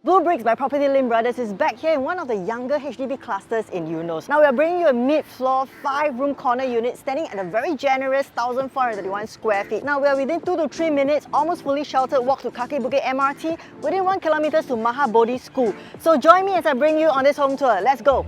bleubricks by PropertyLimBrothers is back here in one of the younger HDB clusters in Eunos. Now we are bringing you a mid-floor 5-room corner unit standing at a very generous 1,431 square feet. Now we are within 2 to 3 minutes, almost fully sheltered walk to Kaki Bukit MRT, within 1 kilometer to Maha Bodhi School. So join me as I bring you on this home tour. Let's go!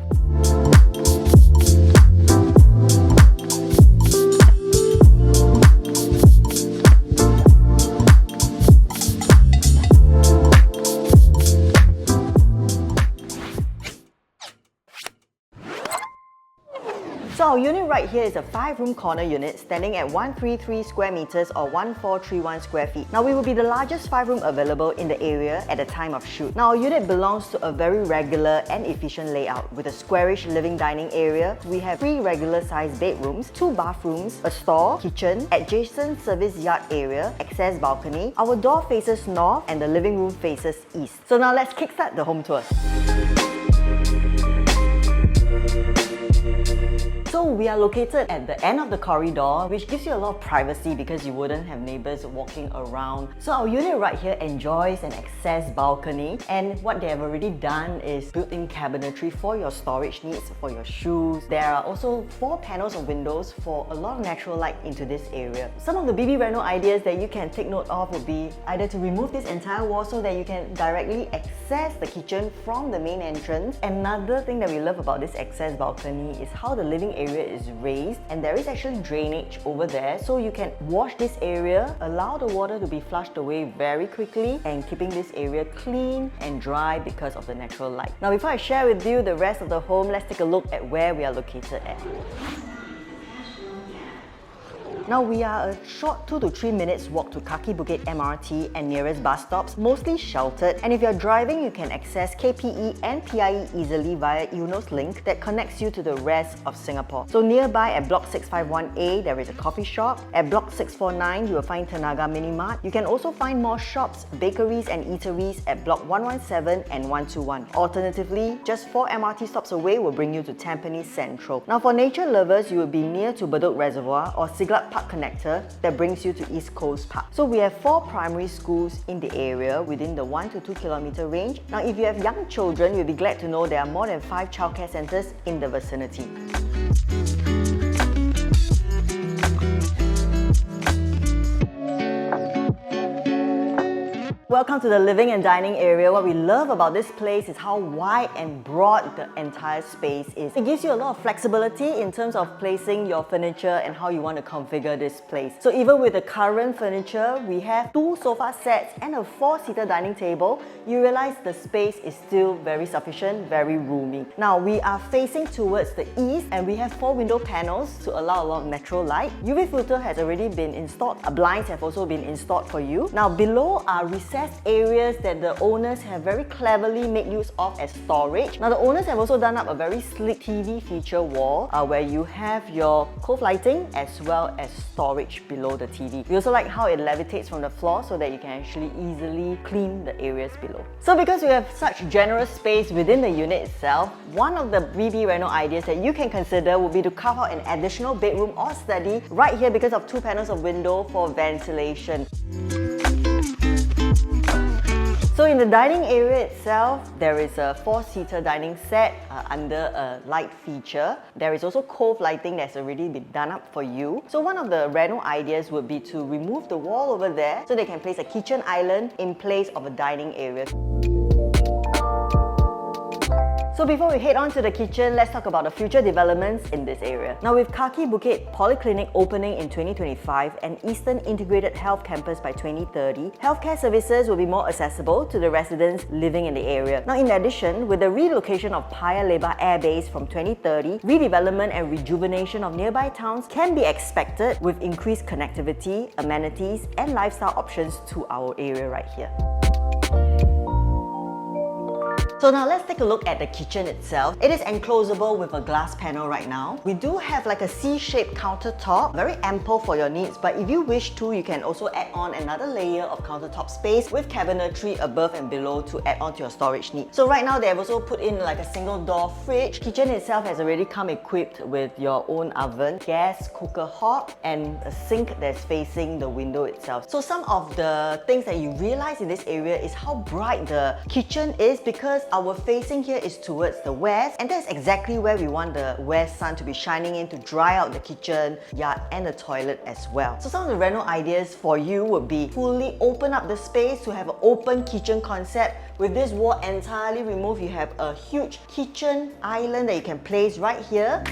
So our unit right here is a 5-room corner unit standing at 133 square meters or 1431 square feet. Now we will be the largest 5-room available in the area at the time of shoot. Now our unit belongs to a very regular and efficient layout with a squarish living dining area. We have 3 regular sized bedrooms, 2 bathrooms, a store, kitchen, adjacent service yard area, access balcony. Our door faces north and the living room faces east. So now let's kickstart the home tour. So we are located at the end of the corridor, which gives you a lot of privacy because you wouldn't have neighbours walking around. So our unit right here enjoys an access balcony, and what they have already done is built-in cabinetry for your storage needs, for your shoes. There are also 4 panels of windows for a lot of natural light into this area. Some of the BB Reno ideas that you can take note of would be either to remove this entire wall so that you can directly access the kitchen from the main entrance. Another thing that we love about this access balcony is how the living area is raised, and there is actually drainage over there, so you can wash this area, allow the water to be flushed away very quickly, and keeping this area clean and dry because of the natural light. Now before I share with you the rest of the home, let's take a look at where we are located at. Now we are a short 2 to 3 minutes walk to Kaki Bukit MRT and nearest bus stops, mostly sheltered. And if you're driving, you can access KPE and PIE easily via Eunos link that connects you to the rest of Singapore. So nearby at Block 651A, there is a coffee shop. At Block 649, you will find Tenaga Mini Mart. You can also find more shops, bakeries and eateries at Block 117 and 121. Alternatively, just 4 MRT stops away will bring you to Tampines Central. Now for nature lovers, you will be near to Bedok Reservoir or Siglap Park connector that brings you to East Coast Park. So we have 4 primary schools in the area within the 1 to 2 kilometer range. Now if you have young children, you'll be glad to know there are more than 5 childcare centres in the vicinity. Welcome to the living and dining area. What we love about this place is how wide and broad the entire space is. It gives you a lot of flexibility in terms of placing your furniture and how you want to configure this place. So even with the current furniture, we have 2 sofa sets and a 4-seater dining table. You realize the space is still very sufficient, very roomy. Now we are facing towards the east and we have 4 window panels to allow a lot of natural light. UV filter has already been installed. Blinds have also been installed for you. Now below are recessed areas that the owners have very cleverly made use of as storage. Now the owners have also done up a very sleek TV feature wall where you have your cove lighting as well as storage below the TV. We also like how it levitates from the floor so that you can actually easily clean the areas below. So because we have such generous space within the unit itself, one of the BB Reno ideas that you can consider would be to carve out an additional bedroom or study right here because of 2 panels of window for ventilation. So in the dining area itself, there is a 4-seater dining set under a light feature. There is also cove lighting that's already been done up for you. So one of the Reno ideas would be to remove the wall over there so they can place a kitchen island in place of a dining area. So before we head on to the kitchen, let's talk about the future developments in this area. Now with Kaki Bukit Polyclinic opening in 2025 and Eastern Integrated Health Campus by 2030, healthcare services will be more accessible to the residents living in the area. Now in addition, with the relocation of Paya Lebar Air Base from 2030, redevelopment and rejuvenation of nearby towns can be expected with increased connectivity, amenities and lifestyle options to our area right here. So now let's take a look at the kitchen itself. It is enclosable with a glass panel right now. We do have like a C-shaped countertop, very ample for your needs, but if you wish to, you can also add on another layer of countertop space with cabinetry above and below to add on to your storage needs. So right now they have also put in like a single door fridge. Kitchen itself has already come equipped with your own oven, gas cooker hob, and a sink that's facing the window itself. So some of the things that you realize in this area is how bright the kitchen is, because our facing here is towards the west, and that's exactly where we want the west sun to be shining in to dry out the kitchen, yard, and the toilet as well. So some of the reno ideas for you would be fully open up the space to have an open kitchen concept. With this wall entirely removed, you have a huge kitchen island that you can place right here.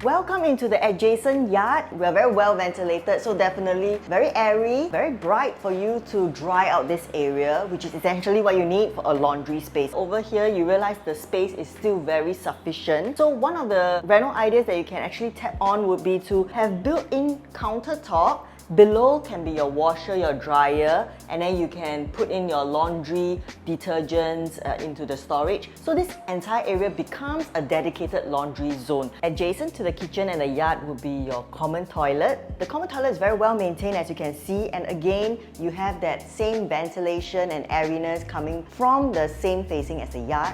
Welcome into the adjacent yard. We're very well ventilated, so definitely very airy, very bright for you to dry out this area, which is essentially what you need for a laundry space. Over here, you realize the space is still very sufficient. So one of the reno ideas that you can actually tap on would be to have built-in countertop. Below can be your washer, your dryer, and then you can put in your laundry, detergents into the storage. So this entire area becomes a dedicated laundry zone. Adjacent to the kitchen and the yard would be your common toilet. The common toilet is very well maintained, as you can see, and again, you have that same ventilation and airiness coming from the same facing as the yard.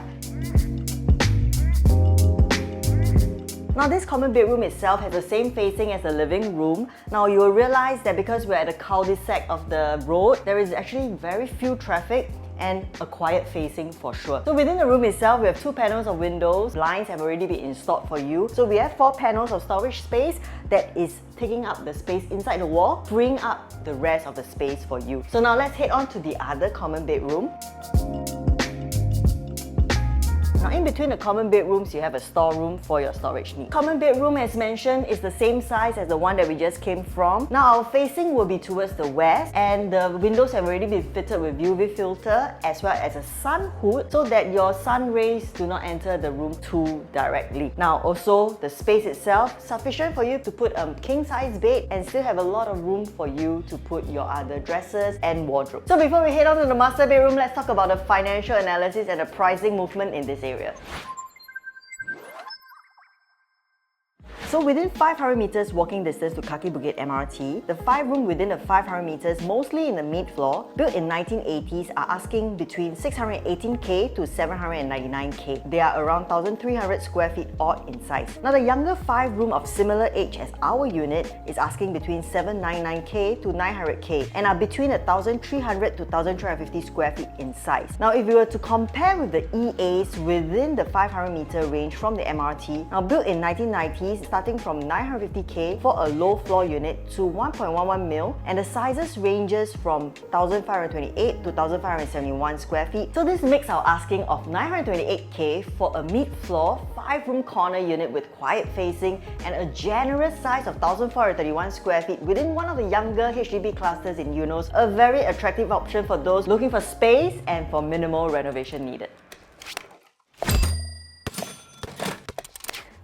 Now this common bedroom itself has the same facing as the living room. Now you will realize that because we're at the cul-de-sac of the road, there is actually very few traffic and a quiet facing for sure. So within the room itself, we have 2 panels of windows. Blinds have already been installed for you. So we have 4 panels of storage space that is taking up the space inside the wall, freeing up the rest of the space for you. So now let's head on to the other common bedroom. Now in between the common bedrooms, you have a storeroom for your storage needs. Common bedroom, as mentioned, is the same size as the one that we just came from. Now our facing will be towards the west, and the windows have already been fitted with UV filter as well as a sun hood so that your sun rays do not enter the room too directly. Now also, the space itself, sufficient for you to put a king size bed and still have a lot of room for you to put your other dressers and wardrobe. So before we head on to the master bedroom, let's talk about the financial analysis and the pricing movement in this area. So within 500 meters walking distance to Kaki Bukit MRT, the 5-room within the 500 meters, mostly in the mid-floor, built in 1980s, are asking between 618k to 799k. They are around 1,300 square feet odd in size. Now the younger 5-room of similar age as our unit is asking between 799k to 900k and are between 1,300 to 1,350 square feet in size. Now if you were to compare with the EAs within the 500 meter range from the MRT, now built in 1990s, starting from 950k for a low floor unit to 1.11 mil, and the sizes ranges from 1,528 to 1,571 square feet. So this makes our asking of 928k for a mid-floor 5-room corner unit with quiet facing and a generous size of 1,431 square feet within one of the younger HDB clusters in Eunos, a very attractive option for those looking for space and for minimal renovation needed.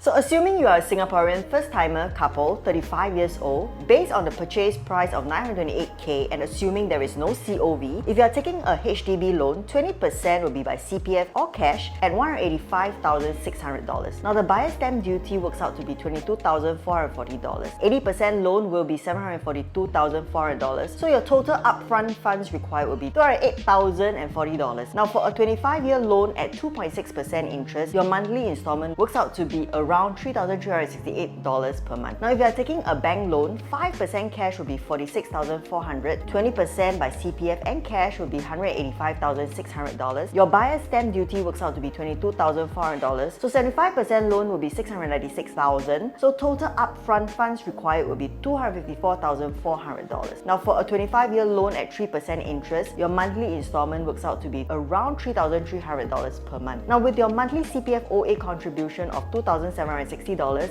So assuming you are a Singaporean first-timer couple, 35 years old, based on the purchase price of 928k and assuming there is no COV, if you are taking a HDB loan, 20% will be by CPF or cash at $185,600. Now the buyer's stamp duty works out to be $22,440. 80% loan will be $742,400. So your total upfront funds required will be $208,040. Now for a 25-year loan at 2.6% interest, your monthly installment works out to be around $3,368 per month. Now if you are taking a bank loan, 5% cash will be $46,400, 20% by CPF and cash will be $185,600. Your buyer's stamp duty works out to be $22,400, so 75% loan will be $696,000. So total upfront funds required will be $254,400. Now for a 25-year loan at 3% interest, your monthly installment works out to be around $3,300 per month. Now with your monthly CPF OA contribution of $2,760,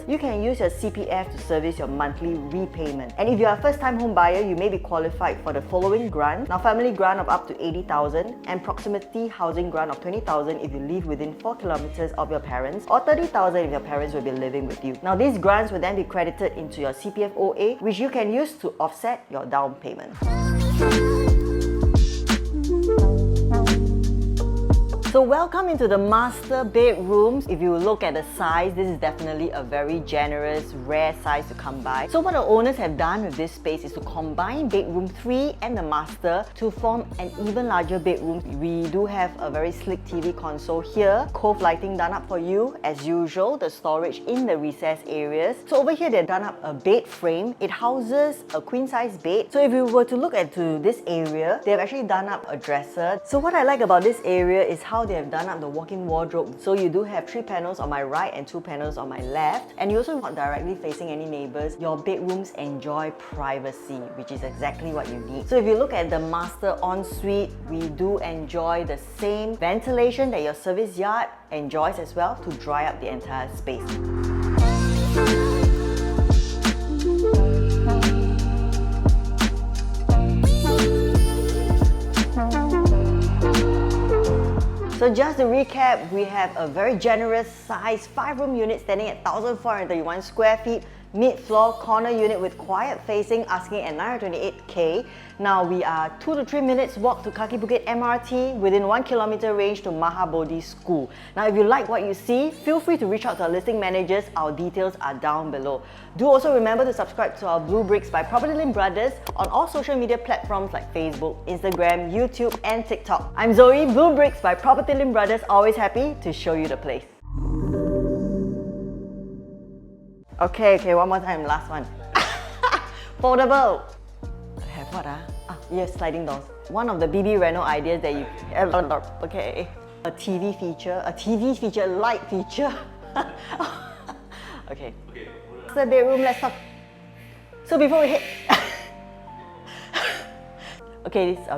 you can use your CPF to service your monthly repayment. And if you are a first-time home buyer, you may be qualified for the following grants. Now family grant of up to $80,000 and proximity housing grant of $20,000 if you live within 4 kilometers of your parents, or $30,000 if your parents will be living with you. Now these grants will then be credited into your CPF OA, which you can use to offset your down payment. So welcome into the master bedrooms. If you look at the size, this is definitely a very generous, rare size to come by. So what the owners have done with this space is to combine bedroom 3 and the master to form an even larger bedroom. We do have a very sleek TV console here, cove lighting done up for you as usual, the storage in the recess areas. So over here they've done up a bed frame. It houses a queen size bed. So if you were to look at this area, they've actually done up a dresser. So what I like about this area is how they have done up the walk-in wardrobe. So you do have 3 panels on my right and 2 panels on my left, and you're also not directly facing any neighbors. Your bedrooms enjoy privacy, which is exactly what you need. So if you look at the master ensuite, we do enjoy the same ventilation that your service yard enjoys as well to dry up the entire space. So just to recap, we have a very generous size 5-room unit standing at 1,431 square feet, mid-floor corner unit with quiet facing, asking at 928k. Now we are 2 to 3 minutes walk to Kaki Bukit MRT, within 1 kilometer range to Maha Bodhi School. Now if you like what you see, feel free to reach out to our listing managers. Our details are down below. Do also remember to subscribe to our bleubricks by PropertyLimBrothers on all social media platforms like Facebook, Instagram, YouTube and TikTok. I'm Zoe, bleubricks by PropertyLimBrothers, always happy to show you the place. Okay, one more time, last one. Foldable. I have what yes, sliding doors. One of the BB Reno ideas that you have. Okay. A TV feature, light feature. Okay. The bedroom, let's talk. So before we hit. Okay, this